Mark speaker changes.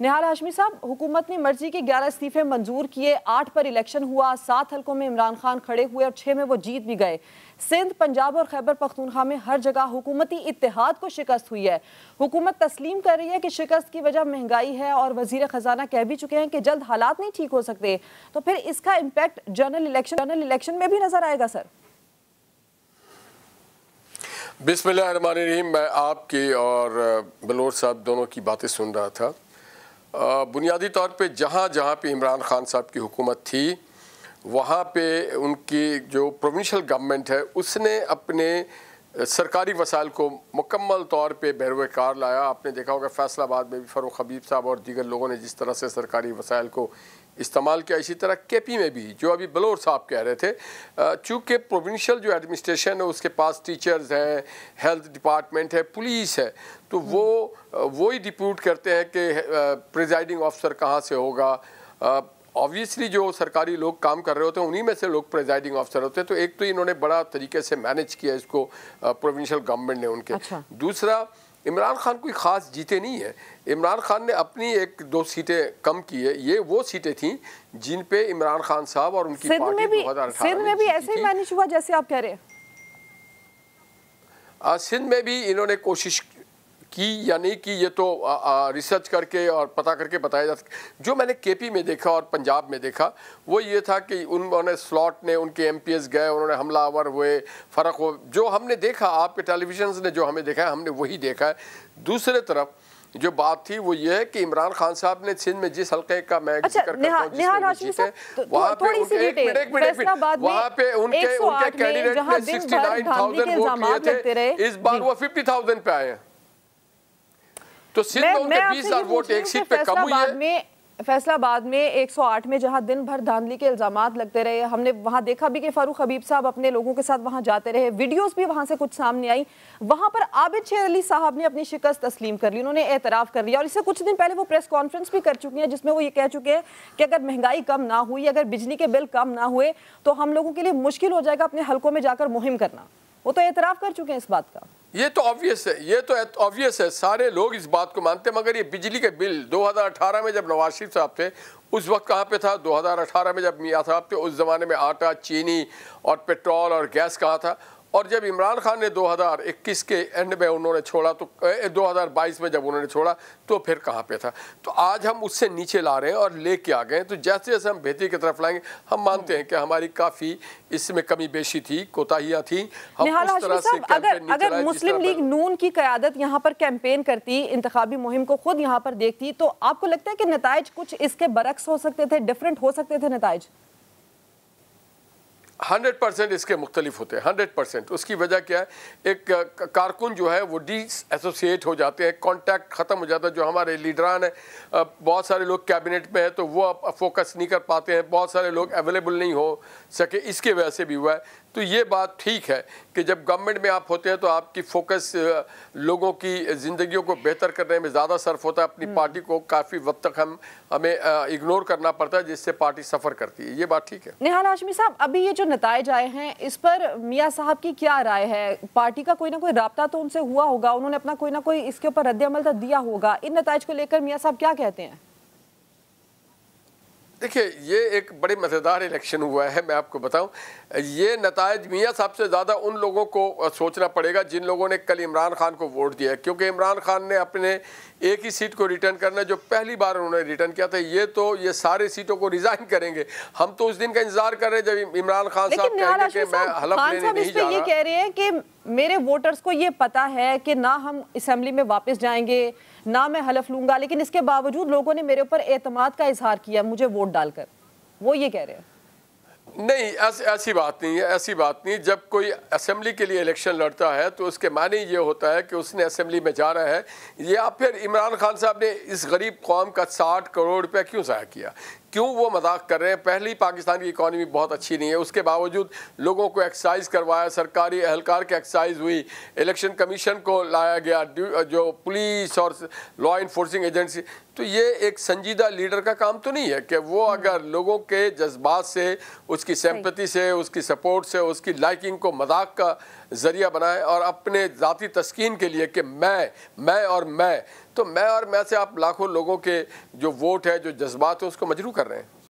Speaker 1: निहाल हाशमी साहब, हुकूमत ने मर्जी के 11 इस्तीफे मंजूर किए, 8 पर इलेक्शन हुआ, 7 हल्कों में इमरान खान खड़े हुए और 6 में वो जीत भी गए। सिंध, पंजाब और खैबर पख्तूनख्वा में हर जगह हुकूमती इत्तेहाद को शिकस्त हुई है। हुकूमत तस्लीम कर रही है कि शिकस्त की वजह महंगाई है और वजीर खजाना कह भी चुके हैं कि जल्द हालात नहीं ठीक हो सकते। तो फिर इसका इम्पैक्ट जनरल इलेक्शन में भी नजर आएगा सर?
Speaker 2: बिस्मिल्लाहिर्रहमानिर्रहीम। मैं आपकी और बलोच साहब दोनों की बातें सुन रहा था। बुनियादी तौर पे जहाँ जहाँ पे इमरान खान साहब की हुकूमत थी वहाँ पे उनकी जो प्रोविंशियल गवर्नमेंट है उसने अपने सरकारी वसाइल को मुकम्मल तौर पे बहरुए कार लाया। आपने देखा होगा फैसलाबाद में भी फ़ारूक हबीब साहब और दीगर लोगों ने जिस तरह से सरकारी वसाइल को इस्तेमाल किया, इसी तरह केपी में भी जो अभी बलोच साहब कह रहे थे, चूँकि प्रोविंशियल जो एडमिनिस्ट्रेशन है उसके पास टीचर्स हैं, हेल्थ डिपार्टमेंट है, पुलिस है, तो वो ही डिप्यूट करते हैं कि प्रिजाइडिंग ऑफिसर कहाँ से होगा। ऑब्वियसली जो सरकारी लोग काम कर रहे होते हैं उन्हीं में से लोग प्रिजाइडिंग ऑफिसर होते हैं। तो एक तो इन्होंने बड़ा तरीके से मैनेज किया इसको प्रोविंशियल गवर्नमेंट ने उनके।
Speaker 1: अच्छा।
Speaker 2: दूसरा, इमरान खान कोई ख़ास जीते नहीं है। इमरान खान ने अपनी 1-2 सीटें कम की है, ये वो सीटें थीं जिन पे इमरान खान साहब और उनकी पार्टी 2018
Speaker 1: सिंध में भी ऐसे ही मैनेज हुआ जैसे आप कह रहे हैं?
Speaker 2: सिंध में भी इन्होंने कोशिश की या नहीं की ये तो रिसर्च करके और पता करके बताया जा सकता। जो मैंने केपी में देखा और पंजाब में देखा वो ये था कि उन्होंने स्लॉट ने उनके एमपीएस गए, उन्होंने हमलावर हुए, फ़र्क हो जो हमने देखा, आपके टेलीविजन ने जो हमें देखा है हमने वही देखा है। दूसरे तरफ जो बात थी वो ये है कि इमरान खान साहब ने सिंध में जिस हल्के का मैं जिक्र करता हूं जिसमें वो जीते, वहाँ पे उनके वहाँ पे उनके कैंडिडेट ने 69,000 वोट लिए थे, इस बार वो 50,000 पे आए हैं। तो सिंध में उनके 20,000 वोट एक सीट पे कम हुई है।
Speaker 1: फैसलाबाद में 108 में जहां दिन भर धांधली के इल्जामात लगते रहे, हमने वहां देखा भी कि फारूक हबीब साहब अपने लोगों के साथ वहां जाते रहे, वीडियोस भी वहां से कुछ सामने आई। वहां पर आबिद शेर अली साहब ने अपनी शिकस्त तस्लीम कर ली, उन्होंने एतराफ कर लिया और इससे कुछ दिन पहले वो प्रेस कॉन्फ्रेंस भी कर चुकी हैं जिसमें वो ये कह चुके हैं कि अगर महंगाई कम ना हुई, अगर बिजली के बिल कम ना हुए तो हम लोगों के लिए मुश्किल हो जाएगा अपने हल्कों में जाकर मुहिम करना। वो तो एतराफ कर चुके हैं इस बात का।
Speaker 2: ये तो ऑब्वियस है, ये तो ऑब्वियस है, सारे लोग इस बात को मानते हैं। मगर ये बिजली के बिल 2018 में जब नवाज शरीफ साहब थे उस वक्त कहाँ पे था? 2018 में जब मियां साहब थे उस ज़माने में आटा, चीनी और पेट्रोल और गैस कहाँ था? और जब इमरान खान ने 2021 के एंड में उन्होंने छोड़ा तो 2022 में जब उन्होंने छोड़ा तो फिर कहाँ पे था? तो आज हम उससे नीचे ला रहे हैं और लेके आ गए। तो जैसे जैसे हम बेहतरी की तरफ लाएंगे, हम मानते हैं कि हमारी काफ़ी इसमें कमी बेशी थी, कोताहियाँ थी। हम उस तरह से
Speaker 1: अगर मुस्लिम लीग नून की क़यादत यहाँ पर कैंपेन करती, इंतखाबी मुहिम को खुद यहाँ पर देखती, तो आपको लगता है कि नताइज कुछ इसके बरक्स हो सकते थे, डिफरेंट हो सकते थे नताइज?
Speaker 2: 100% इसके मुख्तलिफ होते हैं, 100%। उसकी वजह क्या है? एक कारकुन जो है वो एसोसिएट हो जाते हैं, कांटेक्ट ख़त्म हो जाता है। जो हमारे लीडरान हैं, बहुत सारे लोग कैबिनेट में हैं तो वो फोकस नहीं कर पाते हैं, बहुत सारे लोग अवेलेबल नहीं हो सके, इसके वजह से भी हुआ है। तो ये बात ठीक है कि जब गवर्नमेंट में आप होते हैं तो आपकी फोकस लोगों की ज़िंदगियों को बेहतर करने में ज़्यादा सर्फ होता है। अपनी पार्टी को काफ़ी वक्त तक हमें इग्नोर करना पड़ता है जिससे पार्टी सफ़र करती है। ये बात ठीक है।
Speaker 1: निहाल हाशमी साहब, अभी ये जो नताइज आए हैं इस पर मियां साहब की क्या राय है? पार्टी का कोई ना कोई राब्ता तो उनसे हुआ होगा, उन्होंने अपना कोई ना कोई इसके ऊपर रद्द-ए-अमल तो दिया होगा। इन नताइज को लेकर मियां साहब क्या कहते हैं?
Speaker 2: देखिए, ये एक बड़े मज़ेदार इलेक्शन हुआ है। मैं आपको बताऊं, ये नताइज मियां साहब से ज़्यादा उन लोगों को सोचना पड़ेगा जिन लोगों ने कल इमरान खान को वोट दिया है, क्योंकि इमरान खान ने अपने एक ही सीट को रिटर्न करना जो पहली बार उन्होंने रिटर्न किया था। ये सारे सीटों को रिजाइन करेंगे। हम तो उस दिन का इंतजार कर रहे हैं जब इमरान खान साहब कहेंगे कि मैं हलफ लेने नहीं जा रहा।
Speaker 1: ये कह रहे हैं कि मेरे वोटर्स को ये पता है कि ना हम असेंबली में वापस जाएंगे, ना मैं हलफ लूंगा, लेकिन इसके बावजूद लोगों ने मेरे ऊपर एतमाद का इजहार किया मुझे वोट डालकर। वो ये कह रहे हैं।
Speaker 2: नहीं, ऐसी बात नहीं है, ऐसी बात नहीं। जब कोई असेंबली के लिए इलेक्शन लड़ता है तो उसके माने ये होता है कि उसने असेंबली में जाना है। या फिर इमरान खान साहब ने इस गरीब कौम का 60 करोड़ रुपया क्यों ज़ाया किया? क्यों वो मजाक कर रहे हैं? पहले ही पाकिस्तान की इकॉनमी बहुत अच्छी नहीं है, उसके बावजूद लोगों को एक्सरसाइज करवाया, सरकारी एहलकार की एक्सरसाइज हुई, इलेक्शन कमीशन को लाया गया, जो पुलिस और लॉ इन्फोर्सिंग एजेंसी। तो ये एक संजीदा लीडर का काम तो नहीं है कि वो अगर लोगों के जज्बात से, उसकी सिंपैथी से, उसकी सपोर्ट से, उसकी लाइकिंग को मजाक का ज़रिया बनाएं और अपने ज़ाती तस्कीन के लिए कि मैं और मैं, तो मैं और मैं से आप लाखों लोगों के जो वोट है, जो जज्बात है, उसको मजरू कर रहे हैं।